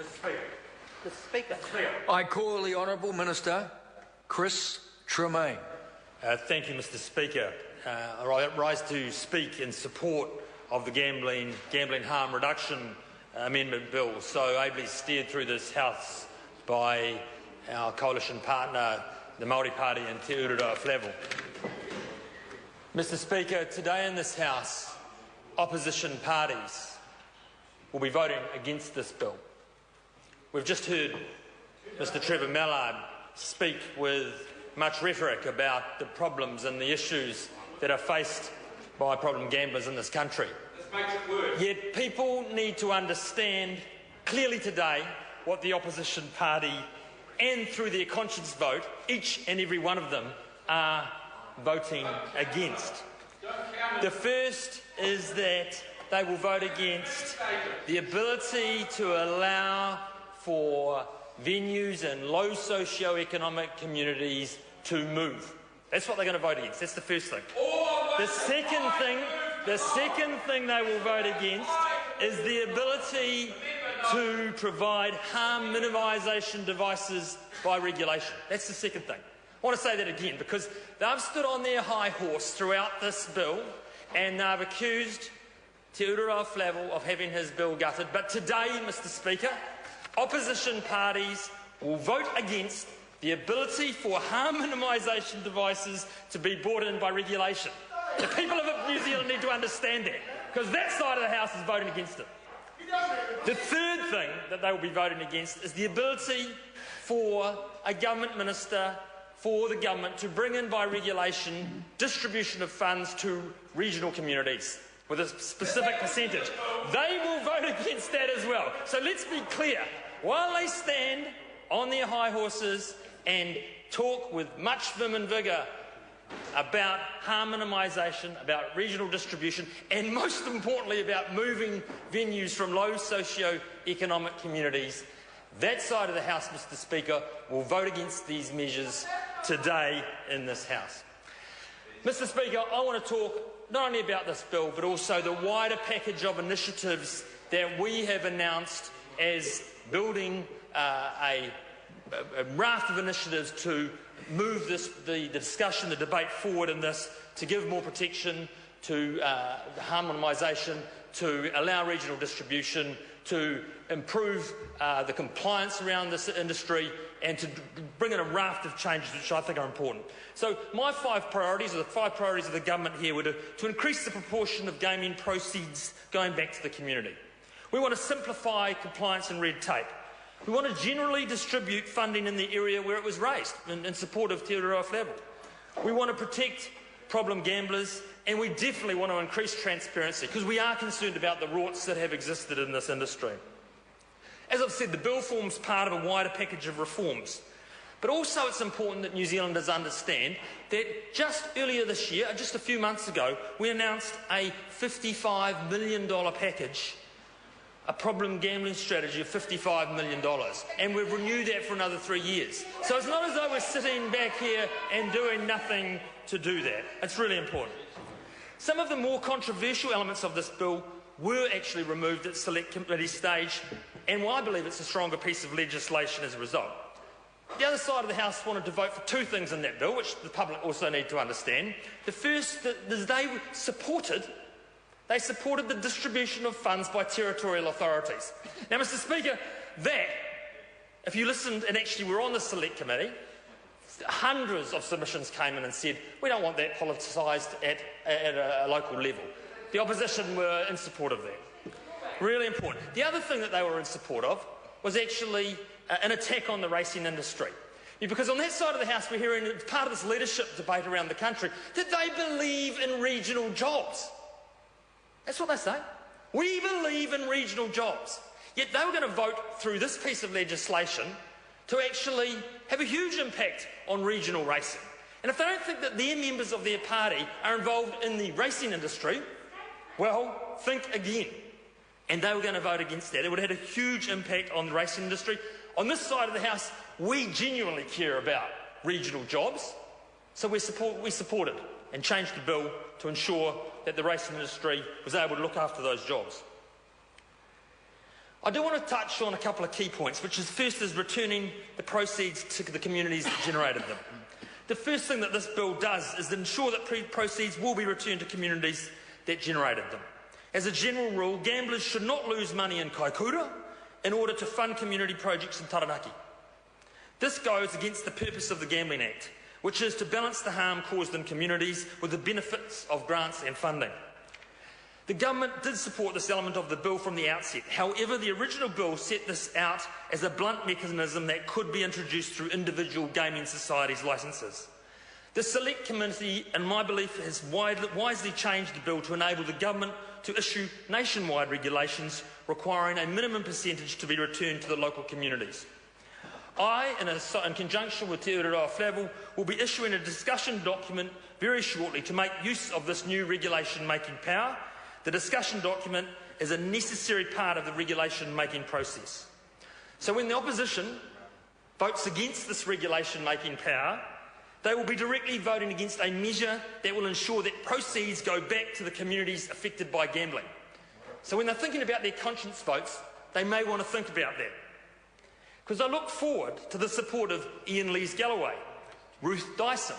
Mr. Speaker. I call the Honourable Minister Chris Tremaine. Thank you, Mr. Speaker. I rise to speak in support of the Gambling Harm Reduction Amendment Bill, so ably steered through this House by our coalition partner, the Māori Party and Te Urura Flavel. Mr. Speaker, today in this House, opposition parties will be voting against this bill. We've just heard Mr. Trevor Mallard speak with much rhetoric about the problems and the issues that are faced by problem gamblers in this country. This makes it worse. Yet people need to understand clearly today what the opposition party, and through their conscience vote, each and every one of them are voting against. The first is that they will vote against the ability to allow for venues in low socio-economic communities to move. That's what they're going to vote against. That's the first thing. The second thing they will vote against is the ability to provide harm minimisation devices by regulation. That's the second thing. I want to say that again because they've stood on their high horse throughout this bill and they've accused Te Urura Flavel of having his bill gutted. But today, Mr. Speaker, opposition parties will vote against the ability for harm minimisation devices to be brought in by regulation. The people of New Zealand need to understand that, because that side of the House is voting against it. The third thing that they will be voting against is the ability for a government minister, for the government, to bring in by regulation distribution of funds to regional communities with a specific percentage. They will vote against that as well. So let's be clear. While they stand on their high horses and talk with much vim and vigour about harm minimisation, about regional distribution, and most importantly about moving venues from low socio-economic communities, that side of the House, Mr. Speaker, will vote against these measures today in this House. Mr. Speaker, I want to talk not only about this bill but also the wider package of initiatives that we have announced as building a raft of initiatives to move the discussion, the debate forward in this, to give more protection to harm minimisation, to allow regional distribution, to improve the compliance around this industry, and to bring in a raft of changes which I think are important. So my 5 priorities, or the 5 priorities of the government here, were to increase the proportion of gaming proceeds going back to the community. We want to simplify compliance and red tape. We want to generally distribute funding in the area where it was raised, in support of Te Urura Flavel. We want to protect problem gamblers, and we definitely want to increase transparency, because we are concerned about the rorts that have existed in this industry. As I've said, the bill forms part of a wider package of reforms. But also it's important that New Zealanders understand that just earlier this year, just a few months ago, we announced a $55 million package, a problem gambling strategy of $55 million, and we've renewed that for another 3 years. So it's not as though we're sitting back here and doing nothing to do that. It's really important. Some of the more controversial elements of this bill were actually removed at select committee stage, and I believe it's a stronger piece of legislation as a result. The other side of the House wanted to vote for 2 things in that bill, which the public also need to understand. The first is they supported the distribution of funds by territorial authorities. Now, Mr. Speaker, that, if you listened and actually were on the select committee, hundreds of submissions came in and said, we don't want that politicised at a local level. The opposition were in support of that. Really important. The other thing that they were in support of was actually an attack on the racing industry. Because on that side of the House, we're hearing, as part of this leadership debate around the country, that they believe in regional jobs. That's what they say. We believe in regional jobs. Yet they were going to vote through this piece of legislation to actually have a huge impact on regional racing. And if they don't think that their members of their party are involved in the racing industry, well, think again. And they were going to vote against that. It would have had a huge impact on the racing industry. On this side of the House, we genuinely care about regional jobs, so we supported and changed the bill to ensure that the racing industry was able to look after those jobs. I do want to touch on a couple of key points, which is first is returning the proceeds to the communities that generated them. The first thing that this bill does is ensure that proceeds will be returned to communities that generated them. As a general rule, gamblers should not lose money in Kaikoura in order to fund community projects in Taranaki. This goes against the purpose of the Gambling Act, which is to balance the harm caused in communities with the benefits of grants and funding. The government did support this element of the bill from the outset. However, the original bill set this out as a blunt mechanism that could be introduced through individual gaming societies' licences. The Select Committee, in my belief, has wisely changed the bill to enable the government to issue nationwide regulations requiring a minimum percentage to be returned to the local communities. I, in conjunction with Te Ururoa Flavel, will be issuing a discussion document very shortly to make use of this new regulation-making power. The discussion document is a necessary part of the regulation-making process. So when the opposition votes against this regulation-making power, they will be directly voting against a measure that will ensure that proceeds go back to the communities affected by gambling. So when they're thinking about their conscience votes, they may want to think about that. Because I look forward to the support of Ian Lees-Galloway, Ruth Dyson,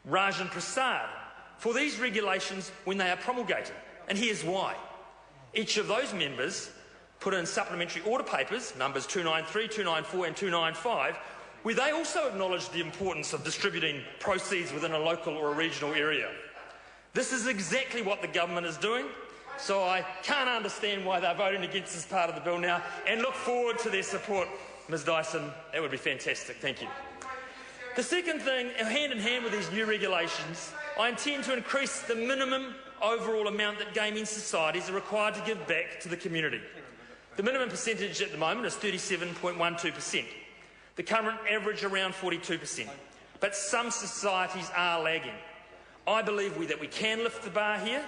Rajan Prasad for these regulations when they are promulgated. And here's why. Each of those members put in supplementary order papers, numbers 293, 294 and 295, where they also acknowledge the importance of distributing proceeds within a local or a regional area. This is exactly what the government is doing, so I can't understand why they're voting against this part of the bill now, and look forward to their support. Ms Dyson, that would be fantastic. Thank you. The second thing, hand in hand with these new regulations, I intend to increase the minimum overall amount that gaming societies are required to give back to the community. The minimum percentage at the moment is 37.12%. The current average around 42%. But some societies are lagging. I believe that we can lift the bar here,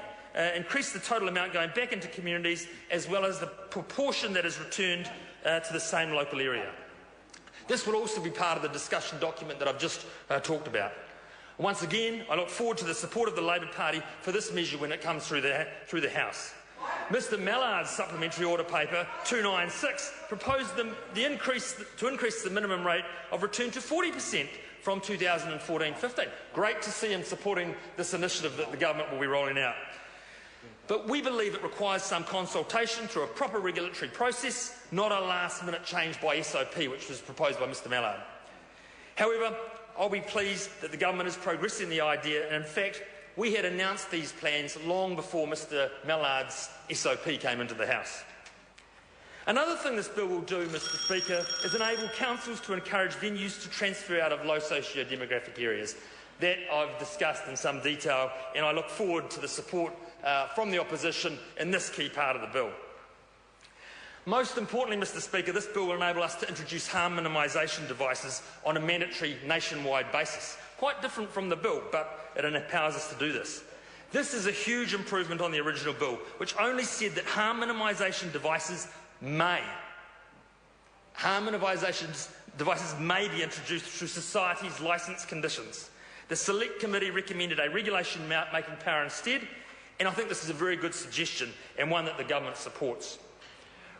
increase the total amount going back into communities, as well as the proportion that is returned to the same local area. This will also be part of the discussion document that I've just talked about. Once again, I look forward to the support of the Labor Party for this measure when it comes through the House. Mr Mallard's supplementary order paper 296 proposed to increase the minimum rate of return to 40% from 2014-15. Great to see him supporting this initiative that the government will be rolling out. But we believe it requires some consultation through a proper regulatory process, not a last-minute change by SOP, which was proposed by Mr Mallard. However, I'll be pleased that the government is progressing the idea, and in fact, we had announced these plans long before Mr Mallard's SOP came into the House. Another thing this bill will do, Mr Speaker, is enable councils to encourage venues to transfer out of low socio-demographic areas. That I've discussed in some detail, and I look forward to the support from the opposition in this key part of the bill. Most importantly, Mr Speaker, this bill will enable us to introduce harm minimisation devices on a mandatory nationwide basis. Quite different from the bill, but it empowers us to do this. This is a huge improvement on the original bill, which only said that harm minimisation devices may be introduced through society's licence conditions. The Select Committee recommended a regulation-making power instead, and I think this is a very good suggestion and one that the government supports.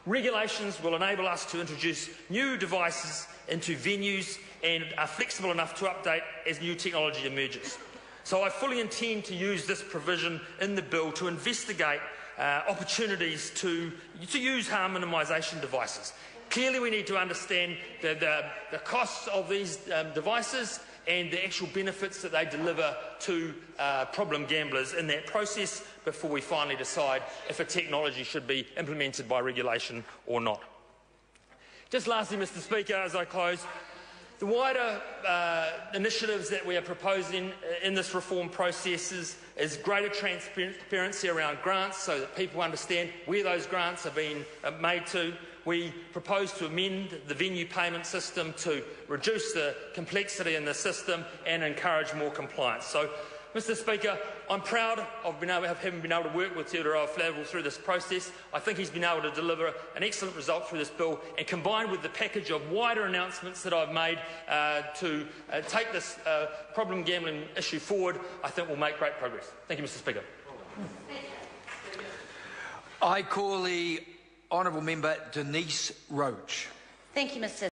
Regulations will enable us to introduce new devices into venues and are flexible enough to update as new technology emerges. So I fully intend to use this provision in the bill to investigate opportunities to use harm minimisation devices. Clearly we need to understand the costs of these devices and the actual benefits that they deliver to problem gamblers in that process before we finally decide if a technology should be implemented by regulation or not. Just lastly, Mr Speaker, as I close, the wider initiatives that we are proposing in this reform process is greater transparency around grants so that people understand where those grants are being made to. We propose to amend the venue payment system to reduce the complexity in the system and encourage more compliance. So, Mr Speaker, I'm proud of having been able to work with Te Ururoa Flavel through this process. I think he's been able to deliver an excellent result through this bill, and combined with the package of wider announcements that I've made to take this problem gambling issue forward, I think we'll make great progress. Thank you, Mr Speaker. I call the Honourable Member Denise Roach. Thank you, Mr.